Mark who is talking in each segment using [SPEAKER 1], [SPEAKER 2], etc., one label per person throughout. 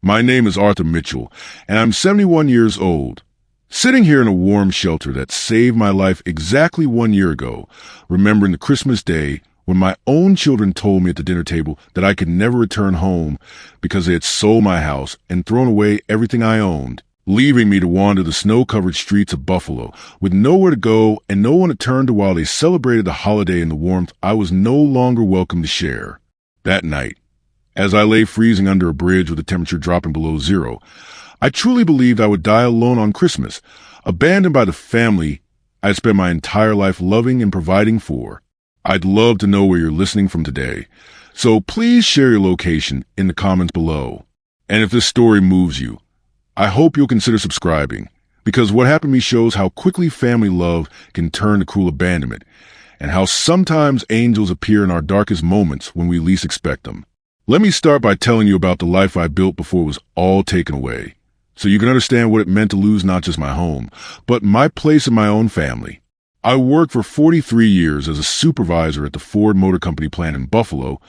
[SPEAKER 1] My name is Arthur Mitchell, and I'm 71 years old. Sitting here in a warm shelter that saved my life exactly 1 year ago, remembering the Christmas day when my own children told me at the dinner table that I could never return home because they had sold my house and thrown away everything I owned, leaving me to wander the snow-covered streets of Buffalo with nowhere to go and no one to turn to while they celebrated the holiday in the warmth I was no longer welcome to share. That night, as I lay freezing under a bridge with the temperature dropping below zero, I truly believed I would die alone on Christmas, abandoned by the family I had spent my entire life loving and providing for. I'd love to know where you're listening from today, so please share your location in the comments below. And if this story moves you, I hope you'll consider subscribing, because what happened to me shows how quickly family love can turn to cruel abandonment, and how sometimes angels appear in our darkest moments when we least expect them. Let me start by telling you about the life I built before it was all taken away, so you can understand what it meant to lose not just my home, but my place in my own family. I worked for 43 years as a supervisor at the Ford Motor Company plant in Buffalo,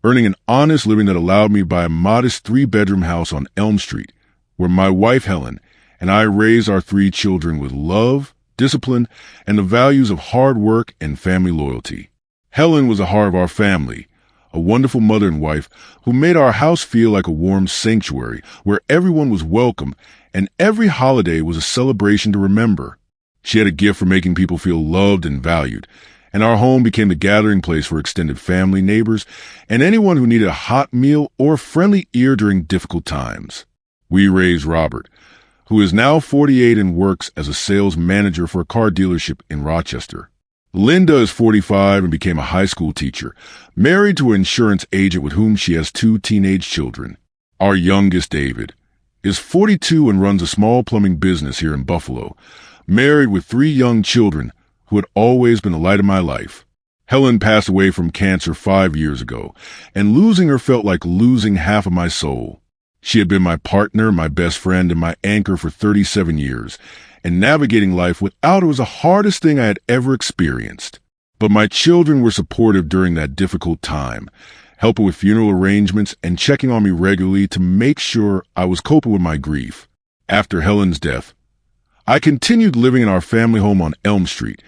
[SPEAKER 1] earning an honest living that allowed me to buy a modest 3-bedroom house on Elm Street, where my wife Helen and I raised our 3 children with love, discipline, and the values of hard work and family loyalty. Helen was the heart of our family, a wonderful mother and wife who made our house feel like a warm sanctuary where everyone was welcome and every holiday was a celebration to remember. She had a gift for making people feel loved and valued, and our home became the gathering place for extended family, neighbors, and anyone who needed a hot meal or a friendly ear during difficult times. We raised Robert, who is now 48 and works as a sales manager for a car dealership in Rochester. Linda is 45 and became a high school teacher, married to an insurance agent with whom she has 2 teenage children. Our youngest, David, is 42 and runs a small plumbing business here in Buffalo, married with 3 young children who had always been the light of my life. Helen passed away from cancer 5 years ago, and losing her felt like losing half of my soul. She had been my partner, my best friend, and my anchor for 37 years, and navigating life without her was the hardest thing I had ever experienced. But my children were supportive during that difficult time, helping with funeral arrangements and checking on me regularly to make sure I was coping with my grief. After Helen's death, I continued living in our family home on Elm Street,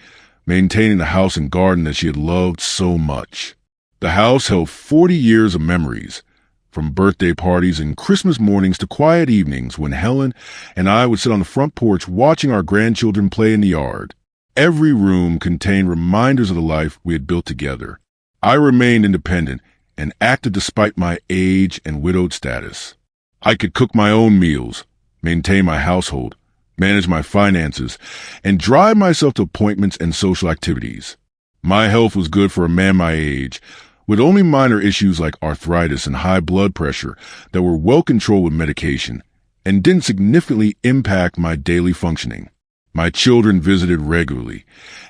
[SPEAKER 1] maintaining the house and garden that she had loved so much. The house held 40 years of memories, from birthday parties and Christmas mornings to quiet evenings when Helen and I would sit on the front porch watching our grandchildren play in the yard. Every room contained reminders of the life we had built together. I remained independent and acted despite my age and widowed status. I could cook my own meals, maintain my household, manage my finances, and drive myself to appointments and social activities. My health was good for a man my age, with only minor issues like arthritis and high blood pressure that were well controlled with medication and didn't significantly impact my daily functioning. My children visited regularly,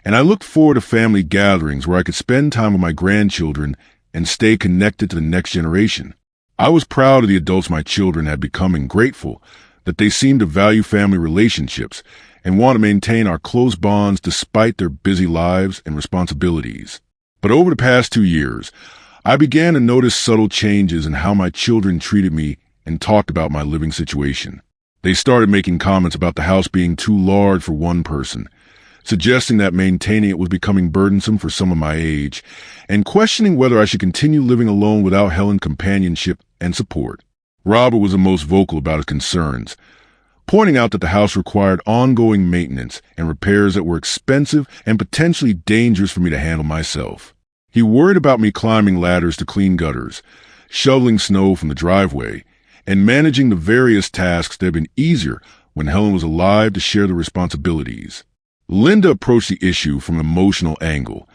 [SPEAKER 1] and I looked forward to family gatherings where I could spend time with my grandchildren and stay connected to the next generation. I was proud of the adults my children had become and grateful that they seemed to value family relationships and want to maintain our close bonds despite their busy lives and responsibilities. But over the past 2 years, I began to notice subtle changes in how my children treated me and talked about my living situation. They started making comments about the house being too large for one person, suggesting that maintaining it was becoming burdensome for some of my age, and questioning whether I should continue living alone without Helen's companionship and support. Robert was the most vocal about his concerns, pointing out that the house required ongoing maintenance and repairs that were expensive and potentially dangerous for me to handle myself. He worried about me climbing ladders to clean gutters, shoveling snow from the driveway, and managing the various tasks that had been easier when Helen was alive to share the responsibilities. Linda approached the issue from an emotional angle,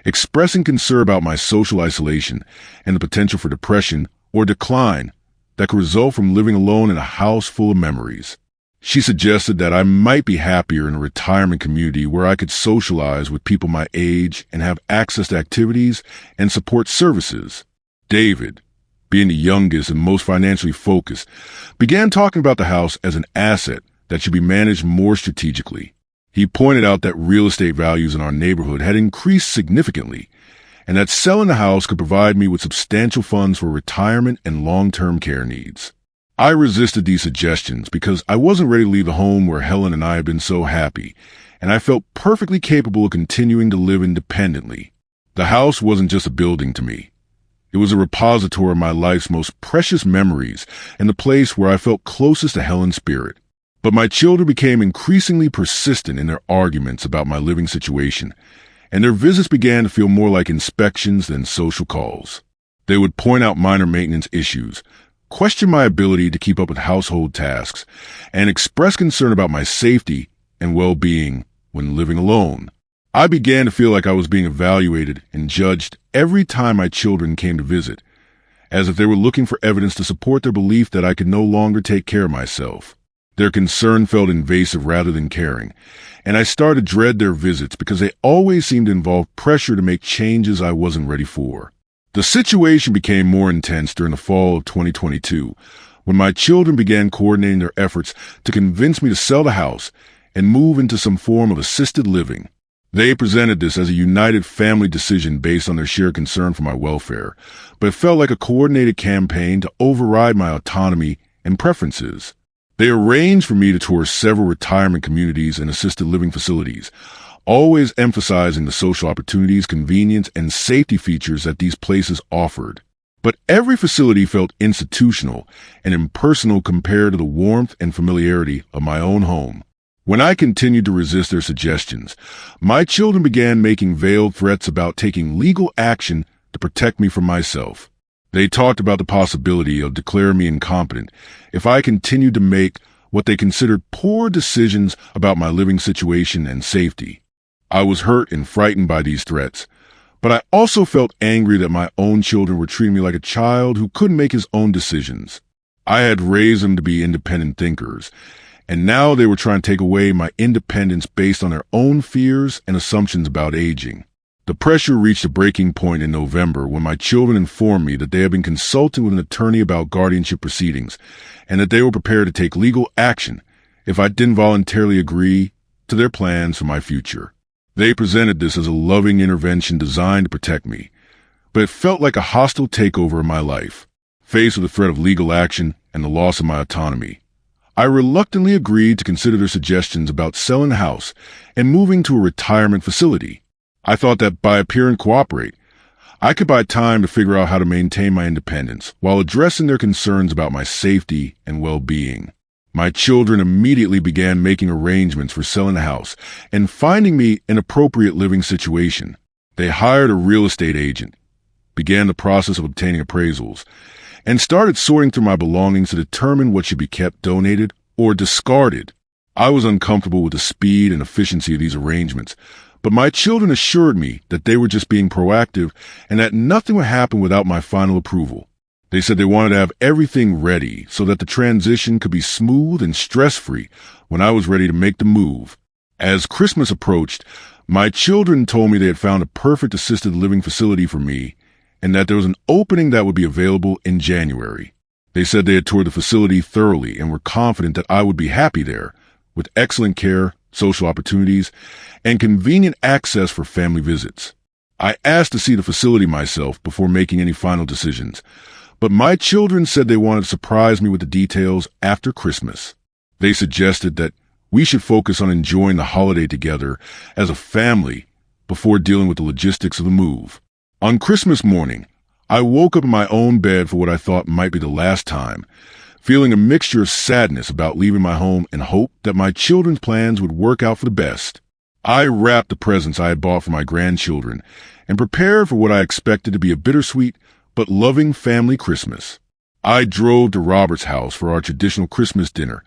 [SPEAKER 1] expressing concern about my social isolation and the potential for depression or decline that could result from living alone in a house full of memories. She suggested that I might be happier in a retirement community where I could socialize with people my age and have access to activities and support services. David, being the youngest and most financially focused, began talking about the house as an asset that should be managed more strategically. He pointed out that real estate values in our neighborhood had increased significantly, and that selling the house could provide me with substantial funds for retirement and long-term care needs. I resisted these suggestions because I wasn't ready to leave the home where Helen and I had been so happy, and I felt perfectly capable of continuing to live independently. The house wasn't just a building to me. It was a repository of my life's most precious memories and the place where I felt closest to Helen's spirit. But my children became increasingly persistent in their arguments about my living situation, and their visits began to feel more like inspections than social calls. They would point out minor maintenance issues, question my ability to keep up with household tasks, and express concern about my safety and well-being when living alone. I began to feel like I was being evaluated and judged every time my children came to visit, as if they were looking for evidence to support their belief that I could no longer take care of myself. Their concern felt invasive rather than caring, and I started to dread their visits because they always seemed to involve pressure to make changes I wasn't ready for. The situation became more intense during the fall of 2022, when my children began coordinating their efforts to convince me to sell the house and move into some form of assisted living. They presented this as a united family decision based on their shared concern for my welfare, but it felt like a coordinated campaign to override my autonomy and preferences. They arranged for me to tour several retirement communities and assisted living facilities, always emphasizing the social opportunities, convenience, and safety features that these places offered. But every facility felt institutional and impersonal compared to the warmth and familiarity of my own home. When I continued to resist their suggestions, my children began making veiled threats about taking legal action to protect me from myself. They talked about the possibility of declaring me incompetent if I continued to make what they considered poor decisions about my living situation and safety. I was hurt and frightened by these threats, but I also felt angry that my own children were treating me like a child who couldn't make his own decisions. I had raised them to be independent thinkers, and now they were trying to take away my independence based on their own fears and assumptions about aging. The pressure reached a breaking point in November when my children informed me that they had been consulting with an attorney about guardianship proceedings and that they were prepared to take legal action if I didn't voluntarily agree to their plans for my future. They presented this as a loving intervention designed to protect me, but it felt like a hostile takeover of my life. Faced with the threat of legal action and the loss of my autonomy, I reluctantly agreed to consider their suggestions about selling the house and moving to a retirement facility. I thought that by appearing to cooperate, I could buy time to figure out how to maintain my independence while addressing their concerns about my safety and well-being. My children immediately began making arrangements for selling the house and finding me an appropriate living situation. They hired a real estate agent, began the process of obtaining appraisals, and started sorting through my belongings to determine what should be kept, donated, or discarded. I was uncomfortable with the speed and efficiency of these arrangements, but my children assured me that they were just being proactive and that nothing would happen without my final approval. They said they wanted to have everything ready so that the transition could be smooth and stress-free when I was ready to make the move. As Christmas approached, my children told me they had found a perfect assisted living facility for me and that there was an opening that would be available in January. They said they had toured the facility thoroughly and were confident that I would be happy there, with excellent care, social opportunities, and convenient access for family visits. I asked to see the facility myself before making any final decisions, but my children said they wanted to surprise me with the details after Christmas. They suggested that we should focus on enjoying the holiday together as a family before dealing with the logistics of the move. On Christmas morning, I woke up in my own bed for what I thought might be the last time, feeling a mixture of sadness about leaving my home and hope that my children's plans would work out for the best. I wrapped the presents I had bought for my grandchildren and prepared for what I expected to be a bittersweet but loving family Christmas. I drove to Robert's house for our traditional Christmas dinner,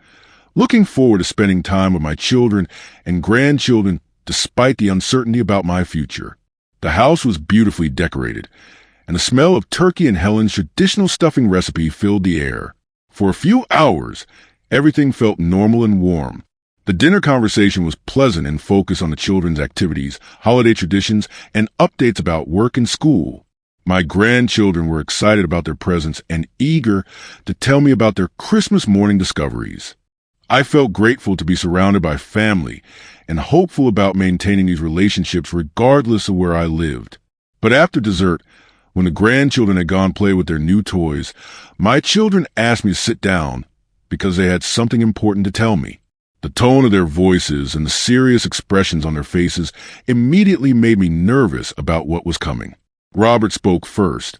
[SPEAKER 1] looking forward to spending time with my children and grandchildren despite the uncertainty about my future. The house was beautifully decorated, and the smell of turkey and Helen's traditional stuffing recipe filled the air. For a few hours, everything felt normal and warm. The dinner conversation was pleasant and focused on the children's activities, holiday traditions, and updates about work and school. My grandchildren were excited about their presents and eager to tell me about their Christmas morning discoveries. I felt grateful to be surrounded by family and hopeful about maintaining these relationships regardless of where I lived. But after dessert, When the grandchildren had gone play with their new toys, my children asked me to sit down because they had something important to tell me. The tone of their voices and the serious expressions on their faces immediately made me nervous about what was coming. Robert spoke first,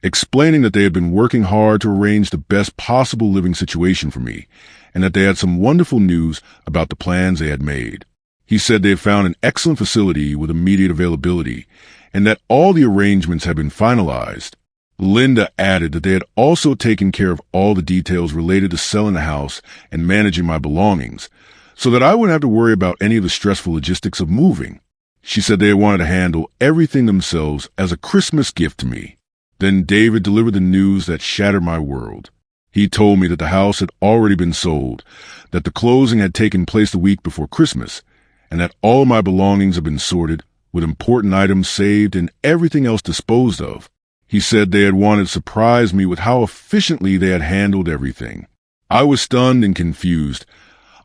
[SPEAKER 1] explaining that they had been working hard to arrange the best possible living situation for me, and that they had some wonderful news about the plans they had made. He said they had found an excellent facility with immediate availability, and that all the arrangements had been finalized. Linda added that they had also taken care of all the details related to selling the house and managing my belongings, so that I wouldn't have to worry about any of the stressful logistics of moving. She said they wanted to handle everything themselves as a Christmas gift to me. Then David delivered the news that shattered my world. He told me that the house had already been sold, that the closing had taken place the week before Christmas, and that all my belongings had been sorted, with important items saved and everything else disposed of. He said they had wanted to surprise me with how efficiently they had handled everything. I was stunned and confused,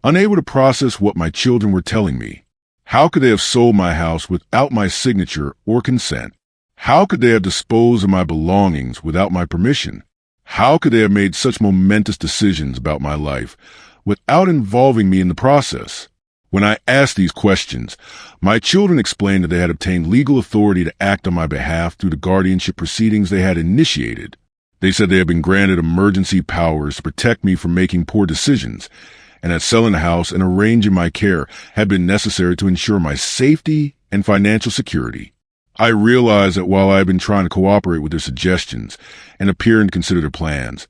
[SPEAKER 1] unable to process what my children were telling me. How could they have sold my house without my signature or consent? How could they have disposed of my belongings without my permission? How could they have made such momentous decisions about my life without involving me in the process? When I asked these questions, my children explained that they had obtained legal authority to act on my behalf through the guardianship proceedings they had initiated. They said they had been granted emergency powers to protect me from making poor decisions, and that selling the house and arranging my care had been necessary to ensure my safety and financial security. I realized that while I had been trying to cooperate with their suggestions and appearing to consider their plans,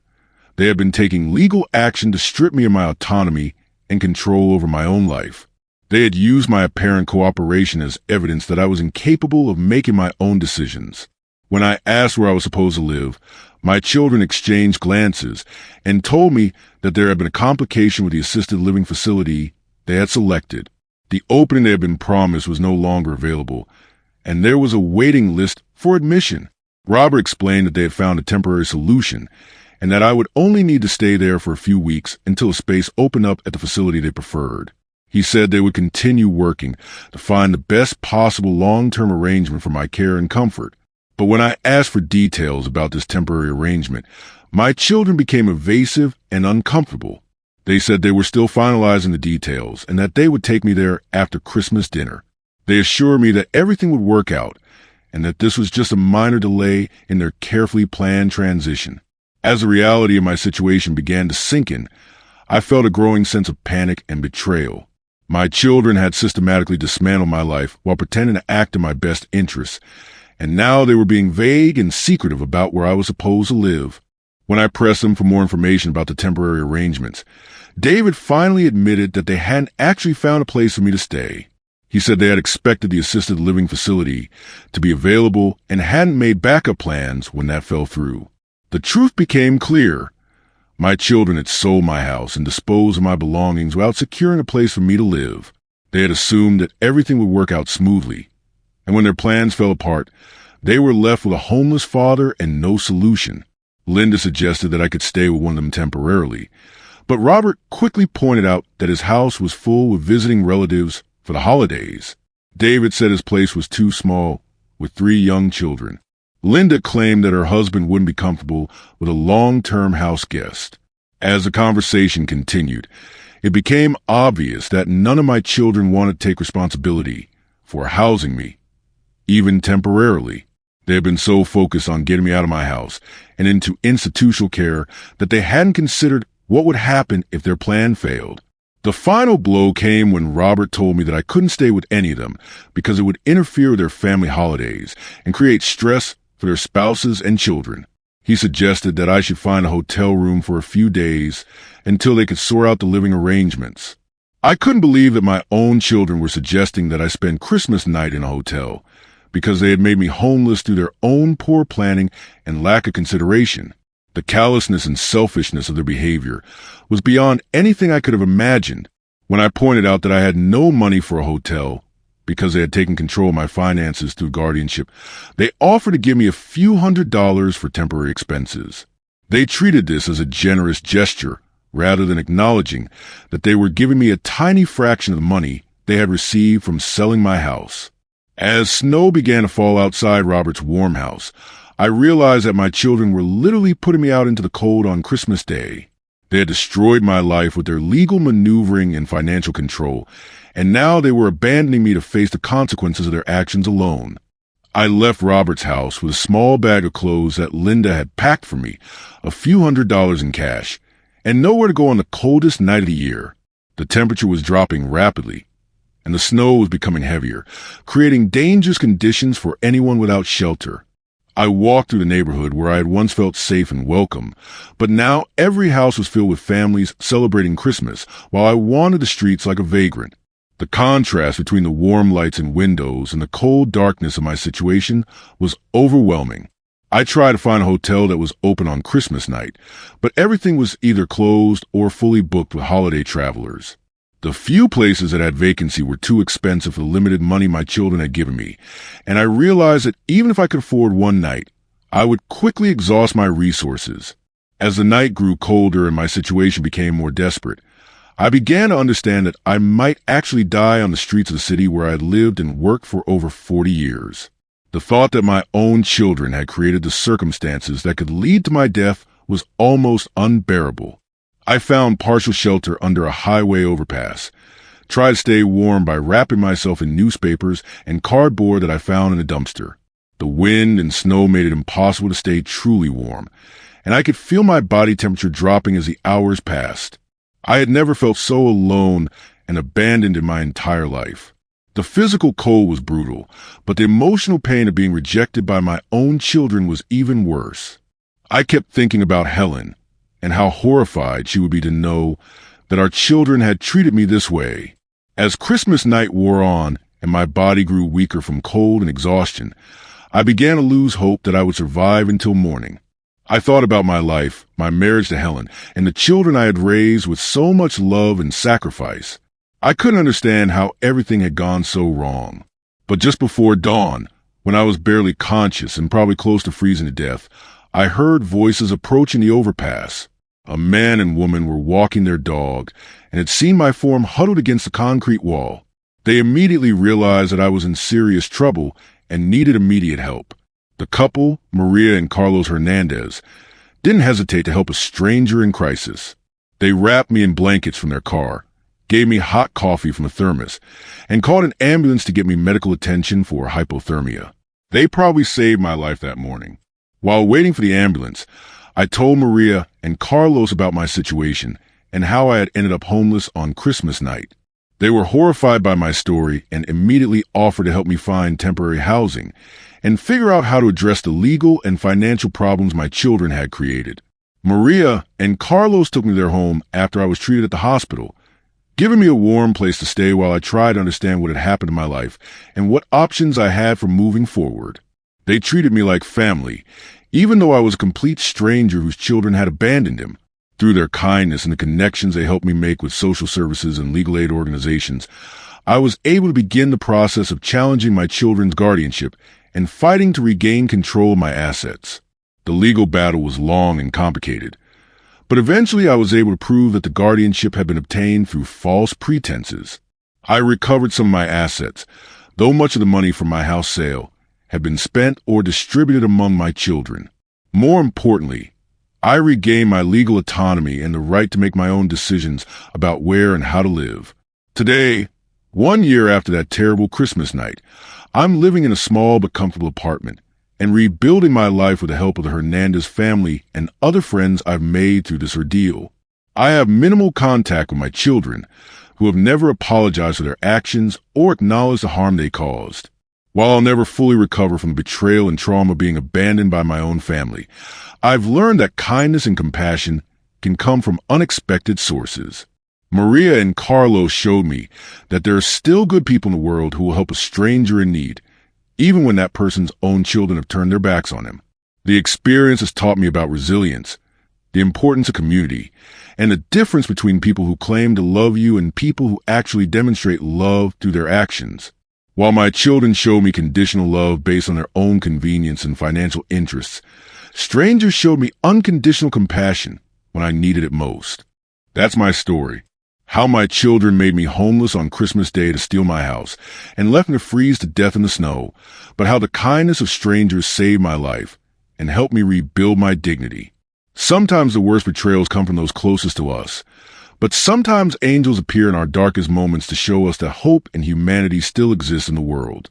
[SPEAKER 1] they had been taking legal action to strip me of my autonomy and control over my own life. They had used my apparent cooperation as evidence that I was incapable of making my own decisions. When I asked where I was supposed to live, my children exchanged glances and told me that there had been a complication with the assisted living facility they had selected. The opening they had been promised was no longer available, and there was a waiting list for admission. Robert explained that they had found a temporary solution, and that I would only need to stay there for a few weeks until a space opened up at the facility they preferred. He said they would continue working to find the best possible long-term arrangement for my care and comfort. But when I asked for details about this temporary arrangement, my children became evasive and uncomfortable. They said they were still finalizing the details and that they would take me there after Christmas dinner. They assured me that everything would work out and that this was just a minor delay in their carefully planned transition. As the reality of my situation began to sink in, I felt a growing sense of panic and betrayal. My children had systematically dismantled my life while pretending to act in my best interests, and now they were being vague and secretive about where I was supposed to live. When I pressed them for more information about the temporary arrangements, David finally admitted that they hadn't actually found a place for me to stay. He said they had expected the assisted living facility to be available and hadn't made backup plans when that fell through. The truth became clear. My children had sold my house and disposed of my belongings without securing a place for me to live. They had assumed that everything would work out smoothly, and when their plans fell apart, they were left with a homeless father and no solution. Linda suggested that I could stay with one of them temporarily, but Robert quickly pointed out that his house was full with visiting relatives for the holidays. David said his place was too small, with 3 young children. Linda claimed that her husband wouldn't be comfortable with a long-term house guest. As the conversation continued, it became obvious that none of my children wanted to take responsibility for housing me, even temporarily. They had been so focused on getting me out of my house and into institutional care that they hadn't considered what would happen if their plan failed. The final blow came when Robert told me that I couldn't stay with any of them because it would interfere with their family holidays and create stress for their spouses and children. He suggested that I should find a hotel room for a few days until they could sort out the living arrangements. I couldn't believe that my own children were suggesting that I spend Christmas night in a hotel because they had made me homeless through their own poor planning and lack of consideration. The callousness and selfishness of their behavior was beyond anything I could have imagined. When I pointed out that I had no money for a hotel because they had taken control of my finances through guardianship, they offered to give me a few $100s for temporary expenses. They treated this as a generous gesture rather than acknowledging that they were giving me a tiny fraction of the money they had received from selling my house. As snow began to fall outside Robert's warm house, I realized that my children were literally putting me out into the cold on Christmas Day. They had destroyed my life with their legal maneuvering and financial control, and now they were abandoning me to face the consequences of their actions alone. I left Robert's house with a small bag of clothes that Linda had packed for me, a few $100s in cash, and nowhere to go on the coldest night of the year. The temperature was dropping rapidly, and the snow was becoming heavier, creating dangerous conditions for anyone without shelter. I walked through the neighborhood where I had once felt safe and welcome, but now every house was filled with families celebrating Christmas, while I wandered the streets like a vagrant. The contrast between the warm lights and windows and the cold darkness of my situation was overwhelming. I tried to find a hotel that was open on Christmas night, but everything was either closed or fully booked with holiday travelers. The few places that had vacancy were too expensive for the limited money my children had given me, and I realized that even if I could afford one night, I would quickly exhaust my resources. As the night grew colder and my situation became more desperate, I began to understand that I might actually die on the streets of the city where I had lived and worked for over 40 years. The thought that my own children had created the circumstances that could lead to my death was almost unbearable. I found partial shelter under a highway overpass, tried to stay warm by wrapping myself in newspapers and cardboard that I found in a dumpster. The wind and snow made it impossible to stay truly warm, and I could feel my body temperature dropping as the hours passed. I had never felt so alone and abandoned in my entire life. The physical cold was brutal, but the emotional pain of being rejected by my own children was even worse. I kept thinking about Helen, and how horrified she would be to know that our children had treated me this way. As Christmas night wore on and my body grew weaker from cold and exhaustion, I began to lose hope that I would survive until morning. I thought about my life, my marriage to Helen, and the children I had raised with so much love and sacrifice. I couldn't understand how everything had gone so wrong. But just before dawn, when I was barely conscious and probably close to freezing to death, I heard voices approaching the overpass. A man and woman were walking their dog and had seen my form huddled against the concrete wall. They immediately realized that I was in serious trouble and needed immediate help. The couple, Maria and Carlos Hernandez, didn't hesitate to help a stranger in crisis. They wrapped me in blankets from their car, gave me hot coffee from a thermos, and called an ambulance to get me medical attention for hypothermia. They probably saved my life that morning. While waiting for the ambulance, I told Maria and Carlos about my situation and how I had ended up homeless on Christmas night. They were horrified by my story and immediately offered to help me find temporary housing and figure out how to address the legal and financial problems my children had created. Maria and Carlos took me to their home after I was treated at the hospital, giving me a warm place to stay while I tried to understand what had happened in my life and what options I had for moving forward. They treated me like family, even though I was a complete stranger whose children had abandoned him. Through their kindness and the connections they helped me make with social services and legal aid organizations, I was able to begin the process of challenging my children's guardianship and fighting to regain control of my assets. The legal battle was long and complicated, but eventually I was able to prove that the guardianship had been obtained through false pretenses. I recovered some of my assets, though much of the money from my house sale had been spent or distributed among my children. More importantly, I regained my legal autonomy and the right to make my own decisions about where and how to live. Today, 1 year after that terrible Christmas night, I'm living in a small but comfortable apartment and rebuilding my life with the help of the Hernandez family and other friends I've made through this ordeal. I have minimal contact with my children, who have never apologized for their actions or acknowledged the harm they caused. While I'll never fully recover from the betrayal and trauma of being abandoned by my own family, I've learned that kindness and compassion can come from unexpected sources. Maria and Carlos showed me that there are still good people in the world who will help a stranger in need, even when that person's own children have turned their backs on him. The experience has taught me about resilience, the importance of community, and the difference between people who claim to love you and people who actually demonstrate love through their actions. While my children show me conditional love based on their own convenience and financial interests, strangers showed me unconditional compassion when I needed it most. That's my story. How my children made me homeless on Christmas Day to steal my house and left me to freeze to death in the snow, but how the kindness of strangers saved my life and help me rebuild my dignity. Sometimes the worst betrayals come from those closest to us, but sometimes angels appear in our darkest moments to show us that hope and humanity still exist in the world.